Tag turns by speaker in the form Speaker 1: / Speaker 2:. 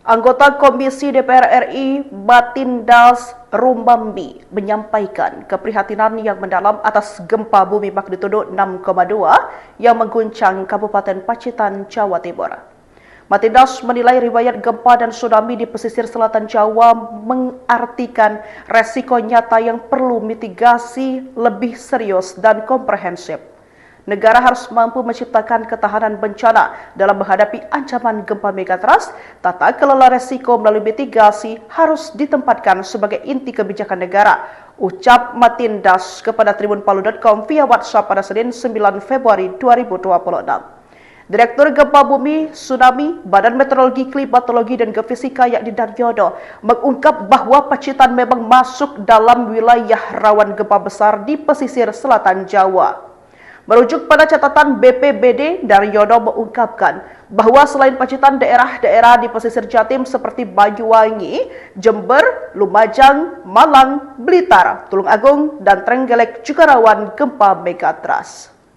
Speaker 1: Anggota Komisi DPR RI Batindas Rumbambi menyampaikan keprihatinan yang mendalam atas gempa bumi magnitudo 6,2 yang mengguncang Kabupaten Pacitan, Jawa Timur. Batindas menilai riwayat gempa dan tsunami di pesisir selatan Jawa mengartikan resiko nyata yang perlu mitigasi lebih serius dan komprehensif. Negara harus mampu menciptakan ketahanan bencana dalam menghadapi ancaman gempa megatrust. Tata kelola resiko melalui mitigasi harus ditempatkan sebagai inti kebijakan negara, ucap Batindas kepada tribunpalu.com via WhatsApp pada Senin 9 Februari 2026. Direktur Gempa Bumi, Tsunami, Badan Meteorologi, Klimatologi, dan Geofisika yakni Daryono mengungkap bahwa Pacitan memang masuk dalam wilayah rawan gempa besar di pesisir selatan Jawa. Merujuk pada catatan BPBD, Daryono mengungkapkan bahwa selain Pacitan, daerah-daerah di pesisir Jatim seperti Banyuwangi, Jember, Lumajang, Malang, Blitar, Tulungagung, dan Trenggalek juga rawan gempa megatrust.